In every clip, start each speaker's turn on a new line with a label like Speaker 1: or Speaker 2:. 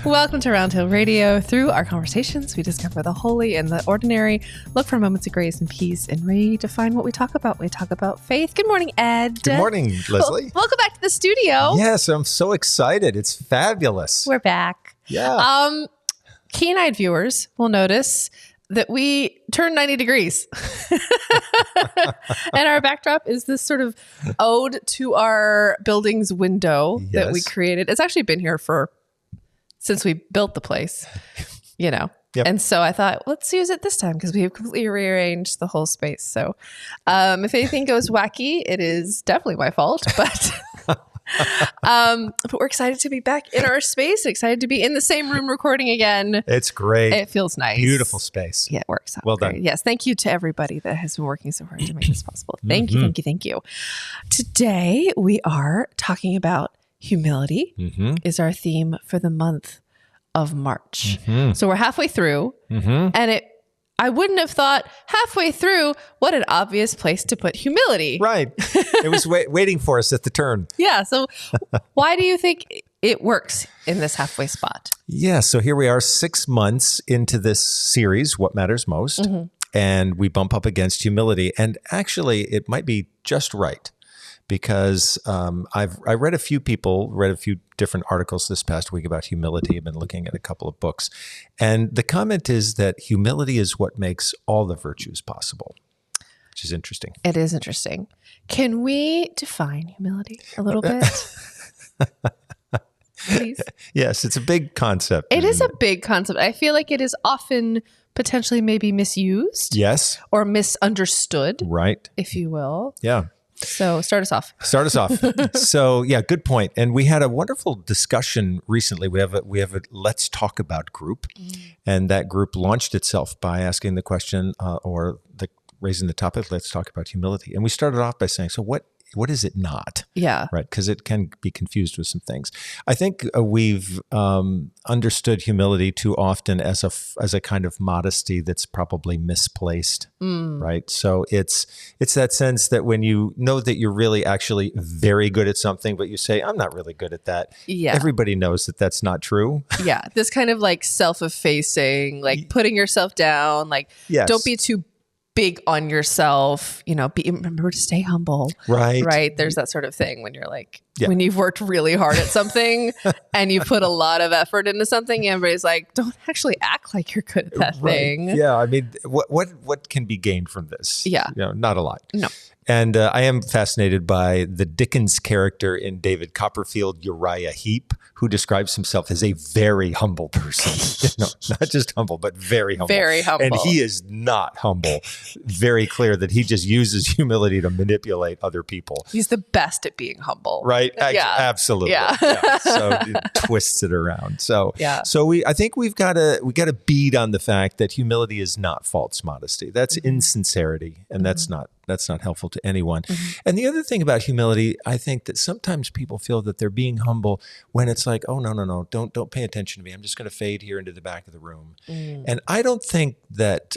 Speaker 1: Welcome to Round Hill Radio. Through our conversations, we discover the holy and the ordinary, look for moments of grace and peace, and redefine what we talk about. We talk about faith. Good morning, Ed.
Speaker 2: Good morning, Leslie.
Speaker 1: Welcome back to the studio.
Speaker 2: Yes, I'm so excited. It's fabulous.
Speaker 1: We're back.
Speaker 2: Yeah.
Speaker 1: Keen-eyed viewers will notice that we turned 90 degrees. And our backdrop is this sort of ode to our building's window that we created. It's actually been here since we built the place, you know.
Speaker 2: Yep.
Speaker 1: And so I thought, let's use it this time because we have completely rearranged the whole space. So if anything goes wacky, it is definitely my fault. But we're excited to be back in our space, excited to be in the same room recording again.
Speaker 2: It's great.
Speaker 1: It feels nice.
Speaker 2: Beautiful space.
Speaker 1: Yeah, it works out.
Speaker 2: Well
Speaker 1: great.
Speaker 2: done.
Speaker 1: Yes. Thank you to everybody that has been working so hard to make this possible. Thank you. Today we are talking about humility is our theme for the month of March. So we're halfway through and I wouldn't have thought halfway through, what an obvious place to put humility.
Speaker 2: Right. It was waiting for us at the turn.
Speaker 1: Yeah. So why do you think it works in this halfway spot?
Speaker 2: Yeah. So here we are 6 months into this series, What Matters Most, and we bump up against humility. And actually, it might be just right because I read a few different articles this past week about humility. I've been looking at a couple of books. And the comment is that humility is what makes all the virtues possible, which is interesting.
Speaker 1: It is interesting. Can we define humility a little bit? Please.
Speaker 2: Yes, it's a big concept.
Speaker 1: It is a big concept. I feel like it is often potentially maybe misused.
Speaker 2: Yes.
Speaker 1: Or misunderstood.
Speaker 2: Right.
Speaker 1: If you will.
Speaker 2: Yeah.
Speaker 1: So start us off.
Speaker 2: So yeah, good point. And we had a wonderful discussion recently. We have a Let's Talk About group, and that group launched itself by asking the question raising the topic. Let's talk about humility. And we started off by saying, so what is it not?
Speaker 1: Yeah.
Speaker 2: Right. Because it can be confused with some things. I think we've understood humility too often as a kind of modesty that's probably misplaced. Right. So it's that sense that when you know that you're really actually very good at something, but you say, I'm not really good at that. Yeah. Everybody knows that that's not true.
Speaker 1: Yeah. This kind of like self-effacing, like putting yourself down, like don't be too big on yourself, remember to stay humble. Right. There's that sort of thing when you're like, when you've worked really hard at something and you put a lot of effort into something, everybody's like, don't actually act like you're good at that thing.
Speaker 2: Yeah. I mean, what can be gained from this?
Speaker 1: Yeah.
Speaker 2: Not a lot.
Speaker 1: No.
Speaker 2: And I am fascinated by the Dickens character in David Copperfield, Uriah Heep, who describes himself as a very humble person. Not just humble, but very humble.
Speaker 1: Very humble.
Speaker 2: And he is not humble. Very clear that he just uses humility to manipulate other people.
Speaker 1: He's the best at being humble.
Speaker 2: Right? Absolutely. Yeah. So it twists it around. So I think we got to beat on the fact that humility is not false modesty. That's insincerity, and that's not helpful to anyone. And the other thing about humility, I think that sometimes people feel that they're being humble when it's like, oh, no, don't pay attention to me. I'm just going to fade here into the back of the room. And I don't think that,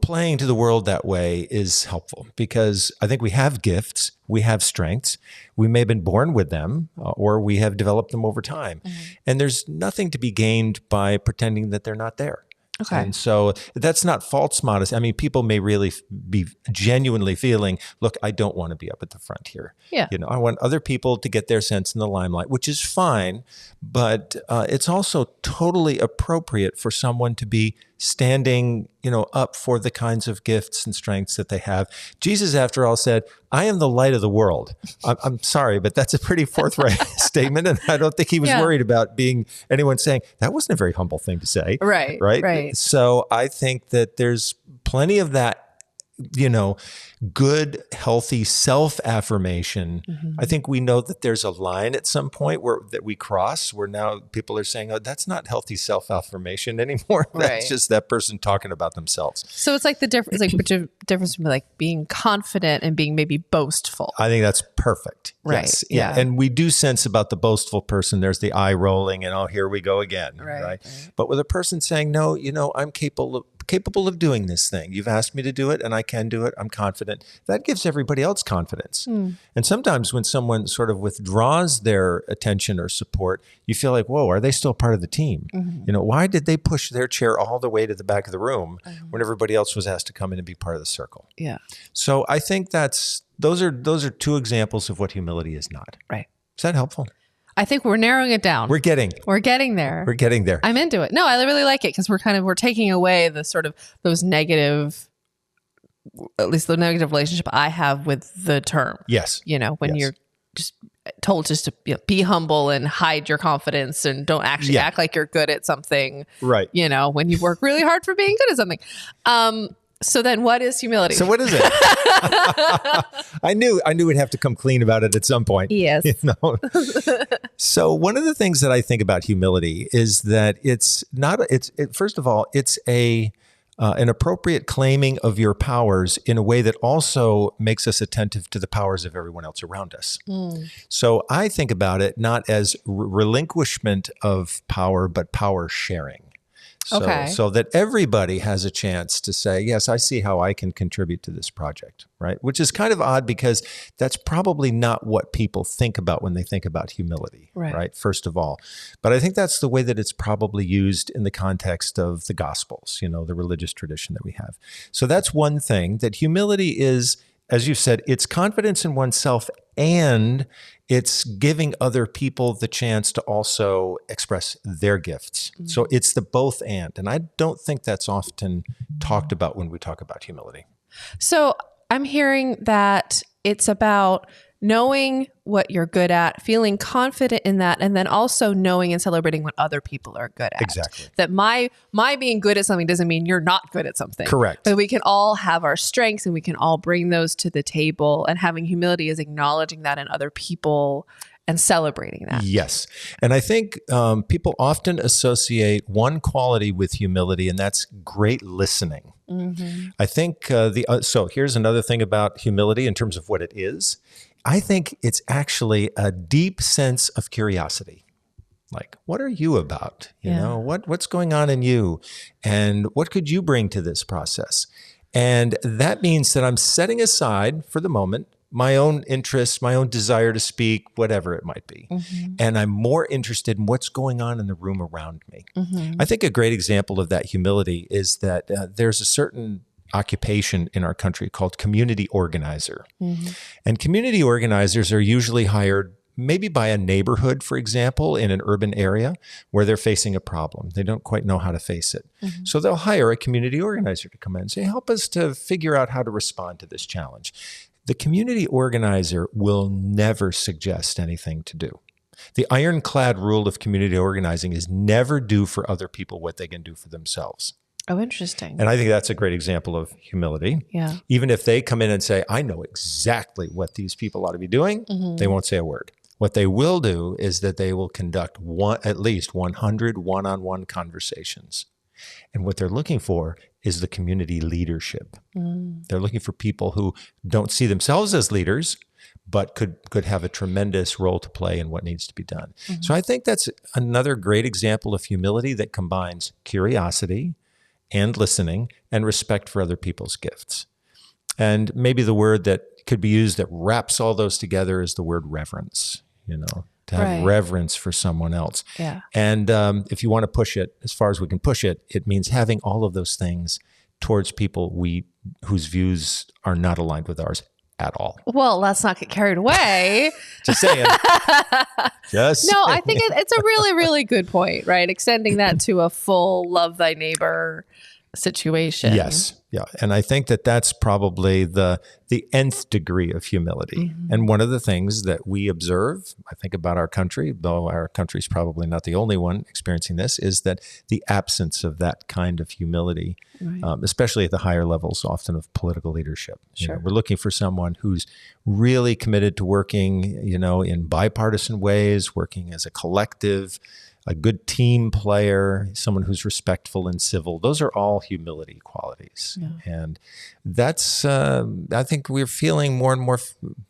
Speaker 2: playing to the world that way is helpful, because I think we have gifts, we have strengths, we may have been born with them, or we have developed them over time. And there's nothing to be gained by pretending that they're not there. Okay. And so that's not false modesty. I mean, people may really be genuinely feeling, look, I don't want to be up at the front here.
Speaker 1: Yeah.
Speaker 2: I want other people to get their sense in the limelight, which is fine. But it's also totally appropriate for someone to be standing, up for the kinds of gifts and strengths that they have. Jesus, after all, said, I am the light of the world. I'm sorry, but that's a pretty forthright statement. And I don't think he was worried about anyone saying, that wasn't a very humble thing to say. Right. So I think that there's plenty of that, good, healthy self-affirmation. I think we know that there's a line at some point that we cross where now people are saying, oh, that's not healthy self-affirmation anymore. That's just that person talking about themselves.
Speaker 1: So it's like the difference, between like being confident and being maybe boastful.
Speaker 2: I think that's perfect.
Speaker 1: Right.
Speaker 2: Yes. Yeah. And we do sense about the boastful person, there's the eye rolling and, oh, here we go again. Right. But with a person saying, no, I'm capable capable of doing this thing. You've asked me to do it and I can do it. I'm confident. That gives everybody else confidence. And sometimes when someone sort of withdraws their attention or support, you feel like, whoa, are they still part of the team? Why did they push their chair all the way to the back of the room when everybody else was asked to come in and be part of the circle?
Speaker 1: Yeah.
Speaker 2: So I think those are two examples of what humility is not.
Speaker 1: Right.
Speaker 2: Is that helpful?
Speaker 1: I think we're narrowing it down.
Speaker 2: We're getting there.
Speaker 1: We're getting there. I'm into it. No, I really like it because we're taking away the sort of those negative, at least the negative relationship I have with the term.
Speaker 2: Yes.
Speaker 1: When you're just told just to be humble and hide your confidence and don't actually act like you're good at something.
Speaker 2: Right.
Speaker 1: When you work really hard for being good at something. So then what is humility?
Speaker 2: So what is it? I knew we'd have to come clean about it at some point.
Speaker 1: Yes.
Speaker 2: So one of the things that I think about humility is that first of all, it's an appropriate claiming of your powers in a way that also makes us attentive to the powers of everyone else around us. So I think about it not as relinquishment of power, but power sharing. So that everybody has a chance to say, yes, I see how I can contribute to this project, right? Which is kind of odd because that's probably not what people think about when they think about humility, right? First of all. But I think that's the way that it's probably used in the context of the Gospels, the religious tradition that we have. So that's one thing, that humility is, as you said, it's confidence in oneself and it's giving other people the chance to also express their gifts. So it's the both and I don't think that's often talked about when we talk about humility.
Speaker 1: So I'm hearing that it's about knowing what you're good at, feeling confident in that, and then also knowing and celebrating what other people are good at.
Speaker 2: Exactly.
Speaker 1: That my being good at something doesn't mean you're not good at something.
Speaker 2: Correct.
Speaker 1: But we can all have our strengths and we can all bring those to the table, and having humility is acknowledging that in other people and celebrating that.
Speaker 2: Yes. And I think people often associate one quality with humility, and that's great listening. I think so here's another thing about humility in terms of what it is. I think it's actually a deep sense of curiosity. Like, what are you about? What's going on in you? And what could you bring to this process? And that means that I'm setting aside for the moment my own interests, my own desire to speak, whatever it might be. And I'm more interested in what's going on in the room around me. I think a great example of that humility is that there's a certain occupation in our country called community organizer. And community organizers are usually hired maybe by a neighborhood, for example, in an urban area where they're facing a problem. They don't quite know how to face it. So they'll hire a community organizer to come in and say, help us to figure out how to respond to this challenge. The community organizer will never suggest anything to do. The ironclad rule of community organizing is never do for other people what they can do for themselves.
Speaker 1: Oh, interesting.
Speaker 2: And I think that's a great example of humility.
Speaker 1: Yeah.
Speaker 2: Even if they come in and say, I know exactly what these people ought to be doing, they won't say a word. What they will do is that they will conduct at least 100 one-on-one conversations. And what they're looking for is the community leadership. They're looking for people who don't see themselves as leaders, but could have a tremendous role to play in what needs to be done. So I think that's another great example of humility that combines curiosity and listening and respect for other people's gifts. And maybe the word that could be used that wraps all those together is the word reverence, to have reverence for someone else.
Speaker 1: Yeah.
Speaker 2: And if you want to push it as far as we can push it, it means having all of those things towards people whose views are not aligned with ours at all.
Speaker 1: Well, let's not get carried away.
Speaker 2: Just saying.
Speaker 1: No, I think it's a really, really good point, right? Extending that to a full love thy neighbor situation.
Speaker 2: Yes. Yeah. And I think that that's probably the nth degree of humility. And one of the things that we observe, I think about our country, though our country is probably not the only one experiencing this, is that the absence of that kind of humility, especially at the higher levels, often of political leadership.
Speaker 1: Sure.
Speaker 2: We're looking for someone who's really committed to working, in bipartisan ways, working as a collective, a good team player, someone who's respectful and civil. Those are all humility qualities. Yeah. And that's, I think we're feeling more and more,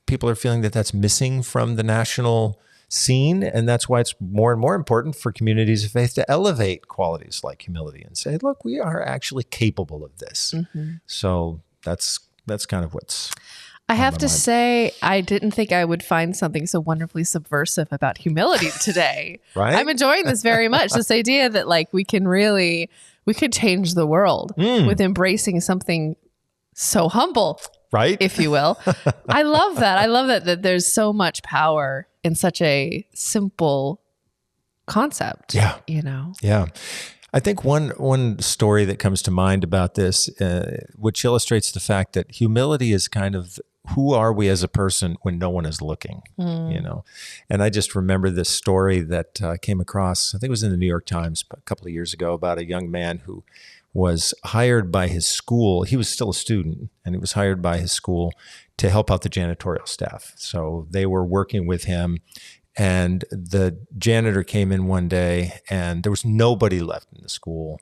Speaker 2: people are feeling that that's missing from the national seen. And that's why it's more and more important for communities of faith to elevate qualities like humility and say, look, we are actually capable of this. So that's kind of what's
Speaker 1: I have to say, I didn't think I would find something so wonderfully subversive about humility today.
Speaker 2: Right?
Speaker 1: I'm enjoying this very much. This idea that like we could change the world with embracing something so humble,
Speaker 2: right?
Speaker 1: If you will. I love that. I love that there's so much power in such a simple concept.
Speaker 2: Yeah. Yeah. I think one story that comes to mind about this, which illustrates the fact that humility is kind of who are we as a person when no one is looking, And I just remember this story that came across, I think it was in the New York Times a couple of years ago, about a young man who was hired by his school. He was still a student, and he was hired by his school to help out the janitorial staff. So they were working with him. And the janitor came in one day and there was nobody left in the school.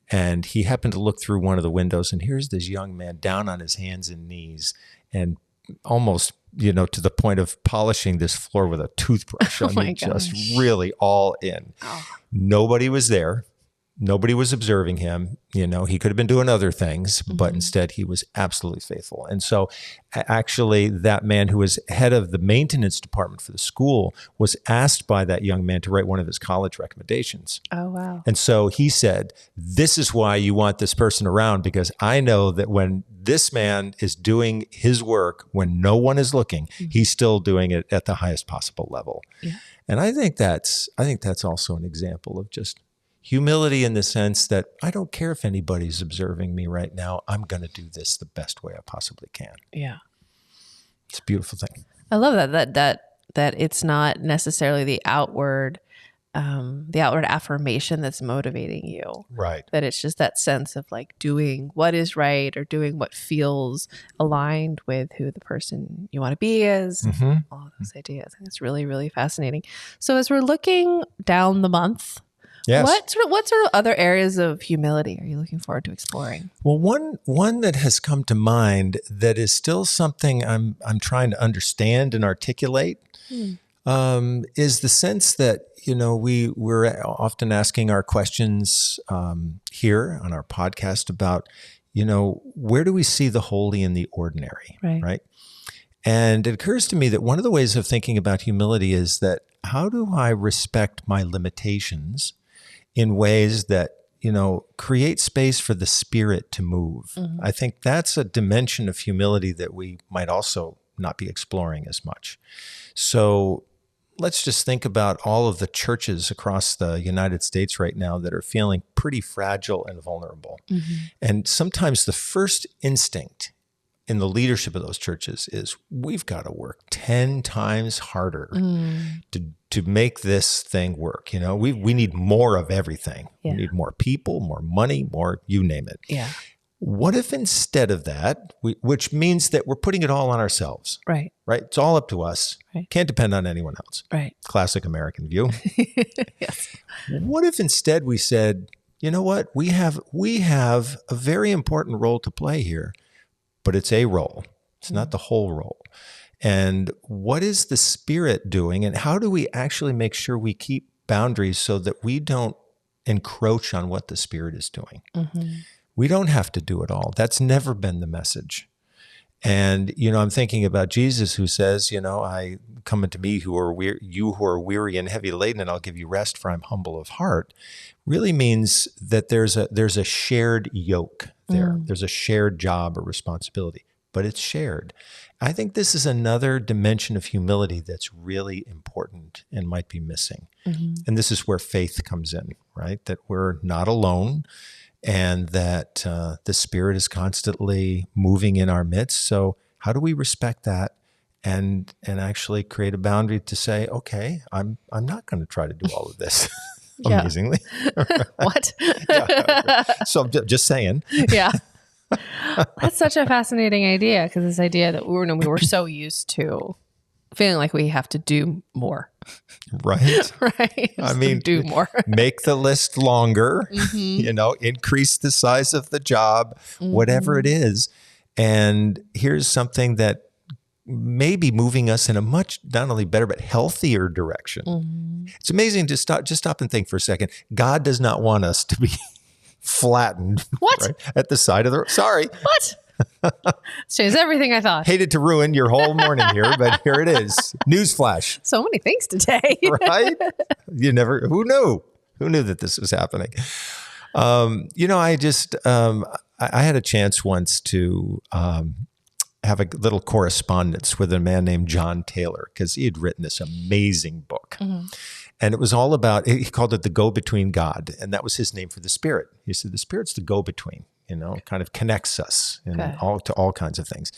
Speaker 2: And he happened to look through one of the windows, and here's this young man down on his hands and knees and almost, to the point of polishing this floor with a toothbrush. Just really all in. Oh. Nobody was there. Nobody was observing him. He could have been doing other things, but instead he was absolutely faithful. And so actually that man who was head of the maintenance department for the school was asked by that young man to write one of his college recommendations.
Speaker 1: Oh, wow.
Speaker 2: And so he said, this is why you want this person around, because I know that when this man is doing his work, when no one is looking, he's still doing it at the highest possible level. Yeah. And I think that's also an example of just humility in the sense that I don't care if anybody's observing me right now. I'm going to do this the best way I possibly can.
Speaker 1: Yeah.
Speaker 2: It's a beautiful thing.
Speaker 1: I love that it's not necessarily the outward affirmation that's motivating you.
Speaker 2: Right.
Speaker 1: That it's just that sense of like doing what is right or doing what feels aligned with who the person you want to be is. All of those ideas. I think it's really, really fascinating. So as we're looking down the month,
Speaker 2: yes.
Speaker 1: What sort of other areas of humility are you looking forward to exploring?
Speaker 2: Well, one that has come to mind that is still something I'm trying to understand and articulate is the sense that we're often asking our questions here on our podcast about where do we see the holy in the ordinary, right? And it occurs to me that one of the ways of thinking about humility is that how do I respect my limitations in ways that, create space for the Spirit to move. I think that's a dimension of humility that we might also not be exploring as much. So let's just think about all of the churches across the United States right now that are feeling pretty fragile and vulnerable. And sometimes the first instinct in the leadership of those churches is we've got to work 10 times harder to make this thing work. We need more of everything. Yeah. We need more people, more money, more, you name it.
Speaker 1: Yeah.
Speaker 2: What if instead of that, which means that we're putting it all on ourselves,
Speaker 1: right?
Speaker 2: It's all up to us.
Speaker 1: Right.
Speaker 2: Can't depend on anyone else.
Speaker 1: Right.
Speaker 2: Classic American view.
Speaker 1: Yes.
Speaker 2: What if instead we said, you know what, we have a very important role to play here, but it's a role. It's not the whole role. And what is the Spirit doing? And how do we actually make sure we keep boundaries so that we don't encroach on what the Spirit is doing? We don't have to do it all. That's never been the message. And, I'm thinking about Jesus who says, I come unto me who are weary and heavy laden, and I'll give you rest, for I'm humble of heart, really means that there's a shared yoke there. There's a shared job or responsibility, but it's shared. I think this is another dimension of humility that's really important and might be missing. And this is where faith comes in, right? That we're not alone, and that the Spirit is constantly moving in our midst. So how do we respect that and actually create a boundary to say, okay, I'm not going to try to do all of this. Amazingly.
Speaker 1: What?
Speaker 2: Yeah. So I'm just saying.
Speaker 1: Yeah. That's such a fascinating idea, because this idea that we were so used to feeling like we have to do more.
Speaker 2: Right.
Speaker 1: Right. I mean, do more.
Speaker 2: Make the list longer, increase the size of the job, whatever it is. And here's something that maybe moving us in a much not only better but healthier direction. Mm-hmm. It's amazing to stop and think for a second. God does not want us to be flattened.
Speaker 1: What?
Speaker 2: Right, at the side of the road. Sorry.
Speaker 1: What? Changed everything I thought.
Speaker 2: Hated to ruin your whole morning here, but here it is. Newsflash.
Speaker 1: So many things today.
Speaker 2: Right? Who knew? Who knew that this was happening? I had a chance once to have a little correspondence with a man named John Taylor, because he had written this amazing book. Mm-hmm. And it was all about, he called it the go-between God. And that was his name for the Spirit. He said, the Spirit's the go-between, kind of connects us to all kinds of things.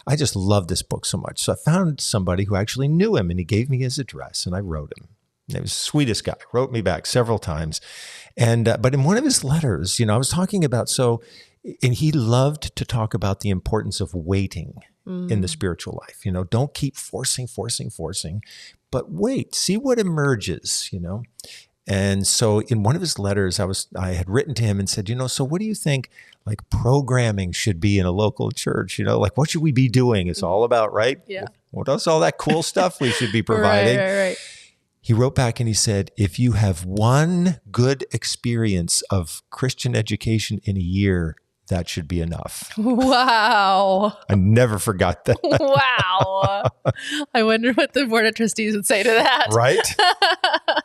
Speaker 2: I just love this book so much. So I found somebody who actually knew him, and he gave me his address, and I wrote him. And he was the sweetest guy, wrote me back several times. And but in one of his letters, I was talking about, and he loved to talk about the importance of waiting in the spiritual life. Don't keep forcing, but wait, see what emerges, And so in one of his letters, I had written to him and said, so what do you think like programming should be in a local church? Like what should we be doing? It's all about, right?
Speaker 1: Yeah.
Speaker 2: What else? All that cool stuff we should be providing.
Speaker 1: Right.
Speaker 2: He wrote back and he said, if you have one good experience of Christian education in a year, that should be enough.
Speaker 1: Wow.
Speaker 2: I never forgot that.
Speaker 1: Wow. I wonder what the board of trustees would say to that.
Speaker 2: Right?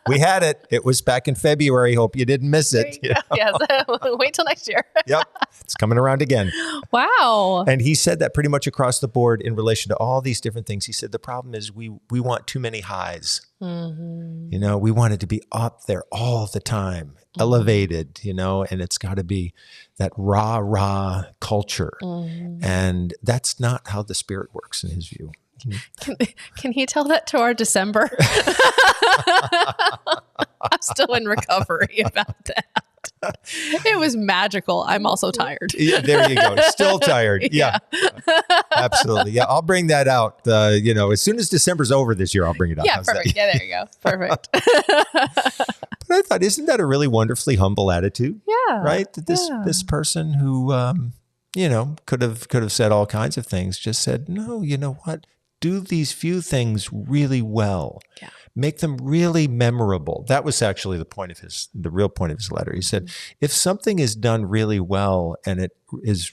Speaker 2: We had it. It was back in February. Hope you didn't miss it.
Speaker 1: Yes. Wait till next year.
Speaker 2: Yep. It's coming around again.
Speaker 1: Wow.
Speaker 2: And he said that pretty much across the board in relation to all these different things. He said the problem is we want too many highs. Mm-hmm. We want it to be up there all the time, elevated, and it's got to be that rah culture. Mm-hmm. And that's not how the Spirit works in his view.
Speaker 1: Can he tell that to our December? I'm still in recovery about that. It was magical. I'm also tired.
Speaker 2: Yeah, there you go. Still tired. Yeah. Absolutely. Yeah, I'll bring that out. As soon as December's over this year, I'll bring it out.
Speaker 1: Yeah, perfect. Yeah, there you go. Perfect.
Speaker 2: But I thought, isn't that a really wonderfully humble attitude?
Speaker 1: Yeah.
Speaker 2: Right? That this person who could have said all kinds of things, just said, no, you know what? Do these few things really well. Yeah. Make them really memorable. That was actually the real point of his letter. He said, if something is done really well and it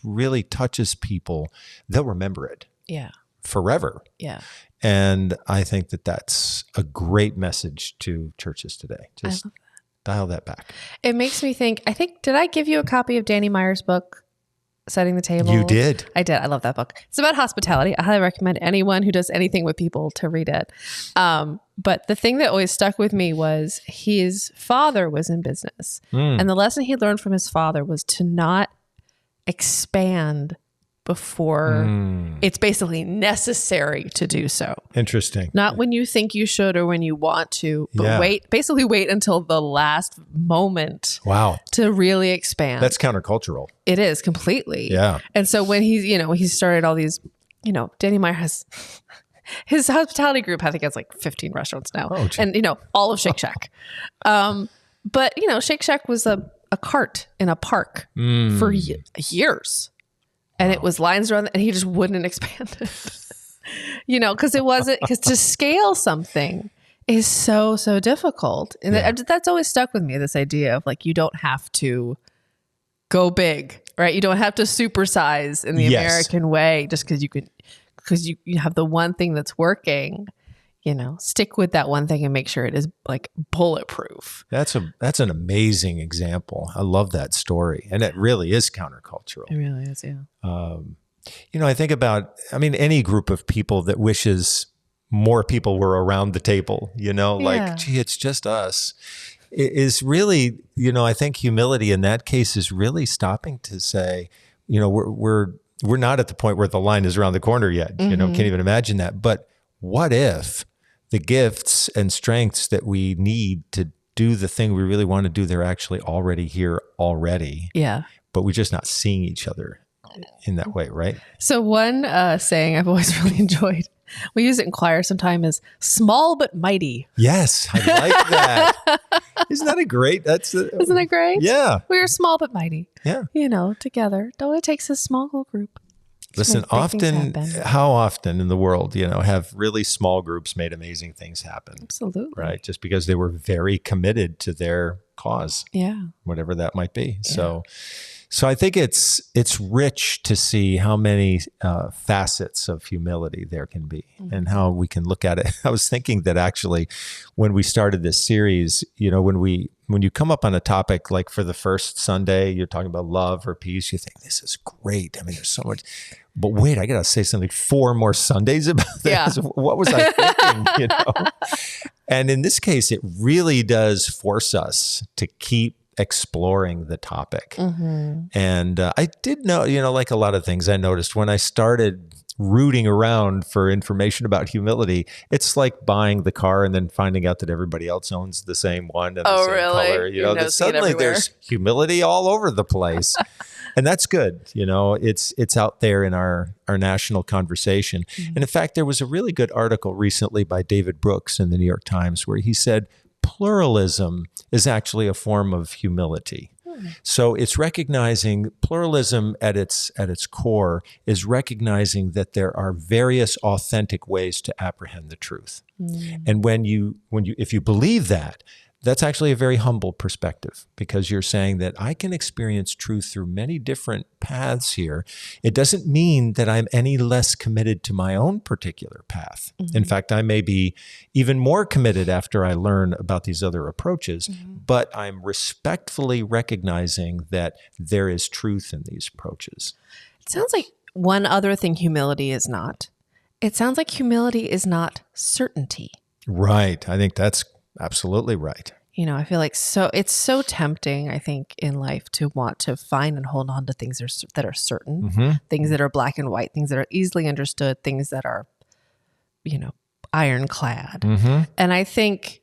Speaker 2: really touches people, they'll remember it.
Speaker 1: Yeah.
Speaker 2: Forever.
Speaker 1: Yeah.
Speaker 2: And I think that that's a great message to churches today. Just dial that back.
Speaker 1: It makes me think, did I give you a copy of Danny Meyer's book, Setting the Table?
Speaker 2: You did.
Speaker 1: I did. I love that book. It's about hospitality. I highly recommend anyone who does anything with people to read it. But the thing that always stuck with me was his father was in business. And the lesson he learned from his father was to not expand before it's basically necessary to do so.
Speaker 2: Interesting.
Speaker 1: Not when you think you should or when you want to, but wait until the last moment.
Speaker 2: Wow.
Speaker 1: To really expand.
Speaker 2: That's countercultural.
Speaker 1: It is completely.
Speaker 2: Yeah.
Speaker 1: And so when he started all these, Danny Meyer has his hospitality group, I think it's like 15 restaurants now. Oh, and all of Shake Shack. But Shake Shack was a cart in a park for years. And it was lines around, and he just wouldn't expand it. Because to scale something is so difficult. And that's always stuck with me, this idea of like, you don't have to go big, right? You don't have to supersize in the American way just because you have the one thing that's working. Stick with that one thing and make sure it is like bulletproof.
Speaker 2: That's an amazing example. I love that story. And it really is countercultural.
Speaker 1: It really is, yeah.
Speaker 2: I think about, any group of people that wishes more people were around the table, like, gee, it's just us. It is really, I think humility in that case is really stopping to say, we're not at the point where the line is around the corner yet. Can't even imagine that. But what if the gifts and strengths that we need to do the thing we really want to do, they're actually already here already. Yeah. But we're just not seeing each other in that way, right?
Speaker 1: So one saying I've always really enjoyed, we use it in choir sometimes, is small but mighty.
Speaker 2: Yes, I like that. Isn't that Isn't
Speaker 1: that great?
Speaker 2: Yeah.
Speaker 1: We are small but mighty.
Speaker 2: Yeah.
Speaker 1: Together. It only takes a small little group.
Speaker 2: Listen, how often in the world, have really small groups made amazing things happen?
Speaker 1: Absolutely.
Speaker 2: Right. Just because they were very committed to their cause.
Speaker 1: Yeah.
Speaker 2: Whatever that might be. Yeah. So I think it's rich to see how many facets of humility there can be and how we can look at it. I was thinking that actually when we started this series, when you come up on a topic like for the first Sunday, you're talking about love or peace, you think this is great. I mean, there's so much, but wait, I got to say something 4 more Sundays about this. Yeah. What was I thinking, And in this case, it really does force us to keep exploring the topic. And I did know, like a lot of things I noticed when I started rooting around for information about humility, it's like buying the car and then finding out that everybody else owns the same one and the same color. That suddenly there's humility all over the place. And that's good. It's out there in our national conversation. And in fact, there was a really good article recently by David Brooks in the New York Times where he said, pluralism is actually a form of humility. So it's recognizing pluralism at its core is recognizing that there are various authentic ways to apprehend the truth. And if you believe that, that's actually a very humble perspective because you're saying that I can experience truth through many different paths here. It doesn't mean that I'm any less committed to my own particular path. In fact, I may be even more committed after I learn about these other approaches, but I'm respectfully recognizing that there is truth in these approaches.
Speaker 1: It sounds like one other thing humility is not. It sounds like humility is not certainty.
Speaker 2: Right. I think that's absolutely right.
Speaker 1: I feel like it's so tempting, I think, in life to want to find and hold on to things that are certain, things that are black and white, things that are easily understood, things that are, ironclad. And I think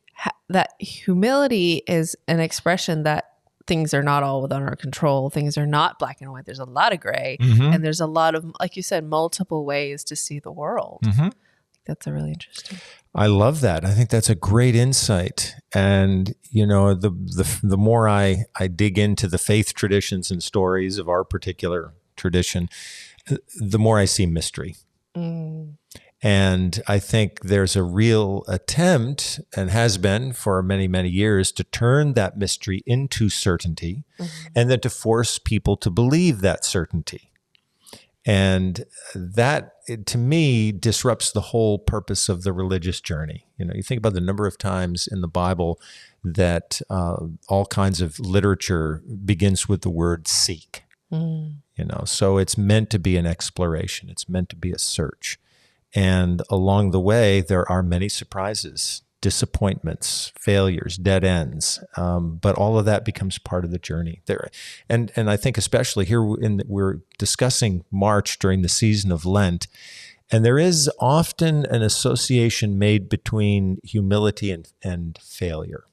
Speaker 1: that humility is an expression that things are not all within our control. Things are not black and white. There's a lot of gray and there's a lot of, like you said, multiple ways to see the world. I think that's a really interesting.
Speaker 2: I love that. I think that's a great insight. And, the more I dig into the faith traditions and stories of our particular tradition, the more I see mystery. And I think there's a real attempt, and has been for many, many years, to turn that mystery into certainty and then to force people to believe that certainty. And that, to me, disrupts the whole purpose of the religious journey. You think about the number of times in the Bible that all kinds of literature begins with the word seek. So it's meant to be an exploration. It's meant to be a search. And along the way, there are many surprises, disappointments, failures, dead ends. But all of that becomes part of the journey there. And I think especially here we're discussing March during the season of Lent, and there is often an association made between humility and failure.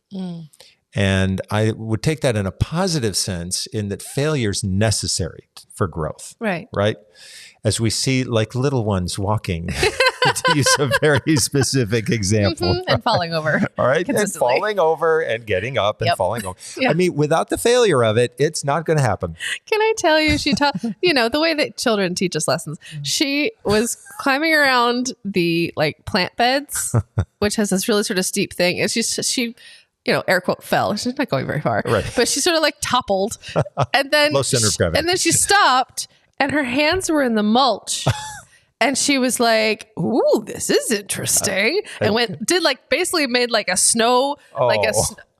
Speaker 2: And I would take that in a positive sense in that failure is necessary for growth. Right? As we see like little ones walking, to use a very specific example.
Speaker 1: And falling over.
Speaker 2: All right. And falling over and getting up and falling over. I mean, without the failure of it, it's not going to happen.
Speaker 1: Can I tell you, she taught, the way that children teach us lessons, she was climbing around the plant beds, which has this really sort of steep thing. And she air quote, fell. She's not going very far. Right. But she sort of toppled. And then
Speaker 2: low center of gravity.
Speaker 1: And then she stopped and her hands were in the mulch. And she was like, "Ooh, this is interesting." And basically made a snow,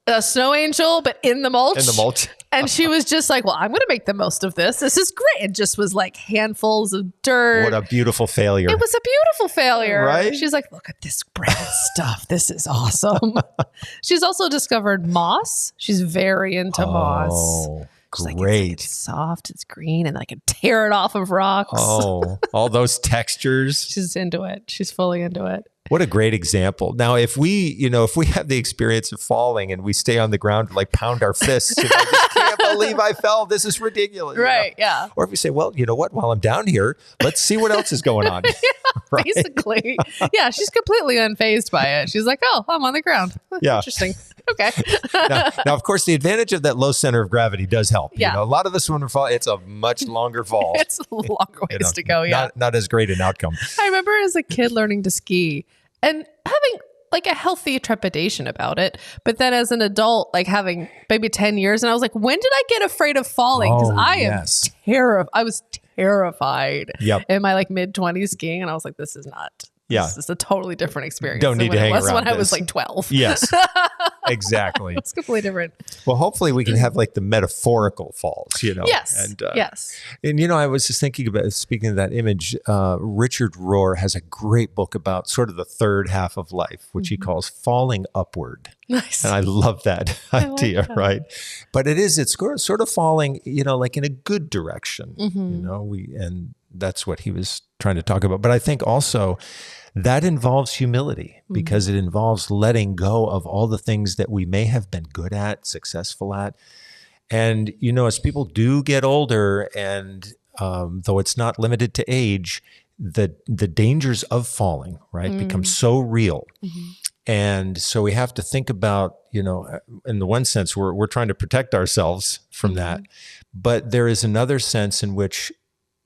Speaker 1: a snow angel, but in the mulch.
Speaker 2: In the mulch.
Speaker 1: And she was just like, "Well, I'm going to make the most of this. This is great." It just was handfuls of dirt.
Speaker 2: What a beautiful failure.
Speaker 1: It was a beautiful failure.
Speaker 2: Right?
Speaker 1: She's like, "Look at this brown stuff. This is awesome." She's also discovered moss. She's very into moss.
Speaker 2: Great.
Speaker 1: It's soft, it's green, and I can tear it off of rocks.
Speaker 2: Oh, all those textures.
Speaker 1: She's into it. She's fully into it.
Speaker 2: What a great example. Now, if we have the experience of falling and we stay on the ground to pound our fists, just can't believe I fell. This is ridiculous.
Speaker 1: Right. Yeah.
Speaker 2: Or if you say, well, you know what? While I'm down here, let's see what else is going on.
Speaker 1: Right? Basically. Yeah. She's completely unfazed by it. She's like, oh, I'm on the ground.
Speaker 2: Yeah.
Speaker 1: Interesting. Okay.
Speaker 2: now, of course, the advantage of that low center of gravity does help.
Speaker 1: Yeah.
Speaker 2: You know, a lot of us when we fall, it's a much longer fall.
Speaker 1: It's a longer ways to go. Yeah.
Speaker 2: Not as great an outcome.
Speaker 1: I remember as a kid learning to ski and having like a healthy trepidation about it. But then as an adult, like having maybe 10 years, and I was like, when did I get afraid of falling? Because I was terrified in my like mid-20s skiing. And I was like, this is not.
Speaker 2: Yeah.
Speaker 1: This is a totally different experience.
Speaker 2: Don't need to hang around
Speaker 1: when I was like 12.
Speaker 2: Yes, exactly.
Speaker 1: It's completely different.
Speaker 2: Well, hopefully we can have like the metaphorical falls, you know.
Speaker 1: Yes.
Speaker 2: And,
Speaker 1: yes.
Speaker 2: And, you know, I was just thinking about, speaking of that image, Richard Rohr has a great book about sort of the third half of life, which he calls falling upward.
Speaker 1: Nice.
Speaker 2: And I love that idea,
Speaker 1: like that.
Speaker 2: right? But it's sort of falling, you know, like in a good direction, you know, and that's what he was trying to talk about. But I think also that involves humility because it involves letting go of all the things that we may have been good at, successful at. And, you know, as people do get older and though it's not limited to age, the dangers of falling, right, become so real. And so we have to think about, you know, in the one sense, we're trying to protect ourselves from that. But there is another sense in which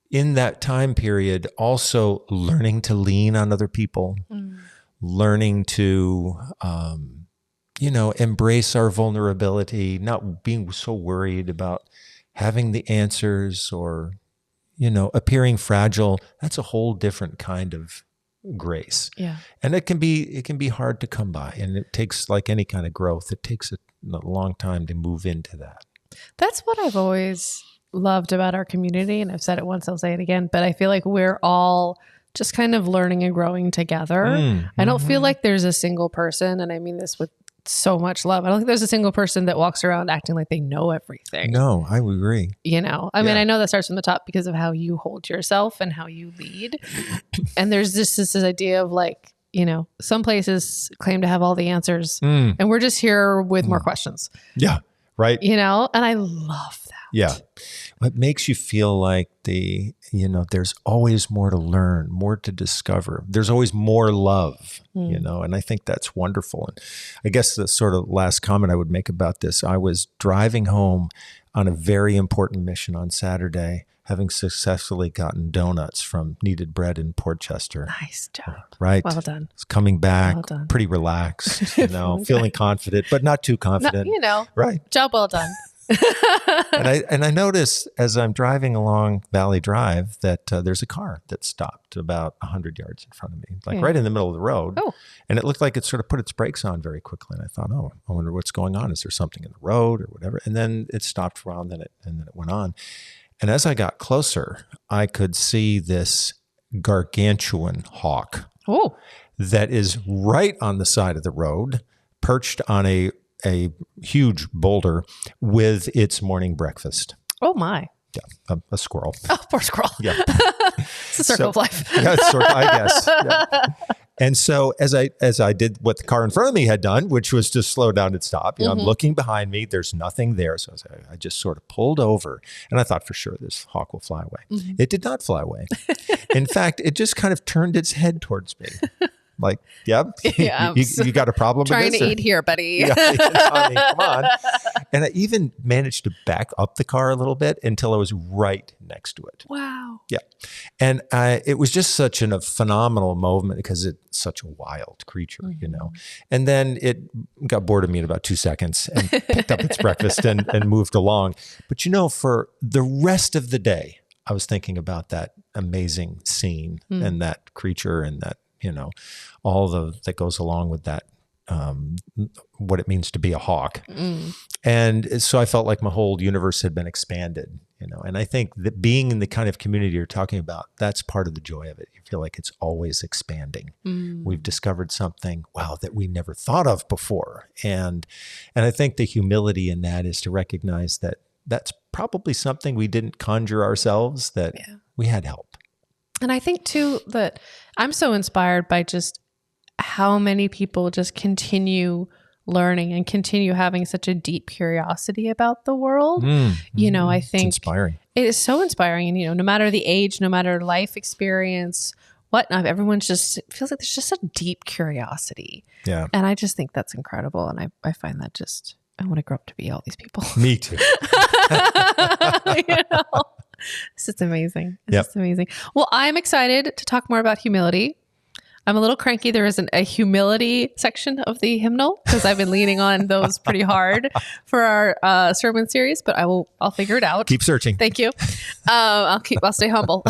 Speaker 2: in that time period, also learning to lean on other people, learning to, you know, embrace our vulnerability, not being so worried about having the answers or, you know, appearing fragile. That's a whole different kind of grace.
Speaker 1: Yeah.
Speaker 2: And it can be hard to come by. And it takes, like any kind of growth, it takes a long time to move into that. That's
Speaker 1: what I've always loved about our community, and I've said it once, I'll say it again, but I feel like we're all just kind of learning and growing together. I don't feel like there's a single person, and I mean this with so much love, I don't think there's a single person that walks around acting like they know everything.
Speaker 2: No, I would agree.
Speaker 1: You know, I mean, I know that starts from the top because of how you hold yourself and how you lead. And there's this idea of like, you know, some places claim to have all the answers and we're just here with more questions.
Speaker 2: Yeah. Right.
Speaker 1: You know, and I love that.
Speaker 2: Yeah. It makes you feel like you know, there's always more to learn, more to discover. There's always more love, you know, and I think that's wonderful. And I guess the sort of last comment I would make about this, I was driving home on a very important mission on Saturday, having successfully gotten donuts from Kneaded Bread in Port Chester.
Speaker 1: Nice job.
Speaker 2: Right.
Speaker 1: Well done.
Speaker 2: It's coming back, pretty relaxed, you know, feeling confident, but not too confident.
Speaker 1: You know,
Speaker 2: right.
Speaker 1: Job well done.
Speaker 2: and I noticed as I'm driving along Valley Drive that there's a car that stopped about 100 yards in front of me, like right in the middle of the road. Oh. And it looked like it sort of put its brakes on very quickly. And I thought, oh, I wonder what's going on. Is there something in the road or whatever? And then it stopped for a while and then it went on. And as I got closer, I could see this gargantuan hawk that is right on the side of the road, perched on a huge boulder with its morning breakfast.
Speaker 1: Oh my.
Speaker 2: Yeah, a squirrel.
Speaker 1: Oh, poor squirrel.
Speaker 2: Yeah.
Speaker 1: It's a circle of life.
Speaker 2: Yeah, I guess. Yeah. And so as I did what the car in front of me had done, which was to slow down and stop, you know, I'm looking behind me, there's nothing there. So I just sort of pulled over and I thought for sure this hawk will fly away. It did not fly away. In fact, it just kind of turned its head towards me. Like, you got a problem with this?
Speaker 1: Trying to eat here, buddy.
Speaker 2: Yeah, I mean, come on. And I even managed to back up the car a little bit until I was right next to it.
Speaker 1: Wow.
Speaker 2: Yeah. And it was just such a phenomenal moment because it's such a wild creature, you know. And then it got bored of me in about 2 seconds and picked up its breakfast and moved along. But, you know, for the rest of the day, I was thinking about that amazing scene and that creature and that, you know, all that goes along with that, what it means to be a hawk. And so I felt like my whole universe had been expanded, you know, and I think that being in the kind of community you're talking about, that's part of the joy of it. You feel like it's always expanding. We've discovered something, wow, that we never thought of before. And I think the humility in that is to recognize that that's probably something we didn't conjure ourselves, that we had help.
Speaker 1: And I think too that I'm so inspired by just how many people just continue learning and continue having such a deep curiosity about the world. I think
Speaker 2: it's inspiring.
Speaker 1: It is so inspiring. And, no matter the age, no matter life experience, whatnot, everyone's just, it feels like there's just a deep curiosity.
Speaker 2: Yeah.
Speaker 1: And I just think that's incredible. And I find that I want to grow up to be all these people.
Speaker 2: Me too.
Speaker 1: It's just amazing. It's just amazing. Well, I'm excited to talk more about humility. I'm a little cranky. There isn't a humility section of the hymnal because I've been leaning on those pretty hard for our sermon series, but I'll figure it out.
Speaker 2: Keep searching.
Speaker 1: Thank you. I'll stay humble.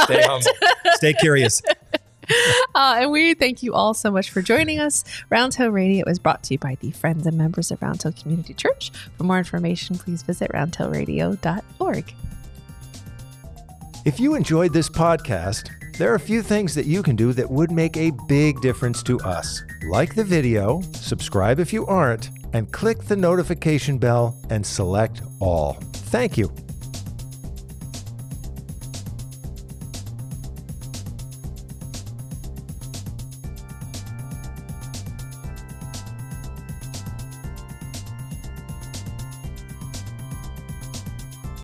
Speaker 2: Stay humble. Stay curious.
Speaker 1: And we thank you all so much for joining us. Round Hill Radio is brought to you by the friends and members of Round Hill Community Church. For more information, please visit roundhillradio.org.
Speaker 2: If you enjoyed this podcast, there are a few things that you can do that would make a big difference to us. Like the video, subscribe if you aren't, and click the notification bell and select all. Thank you.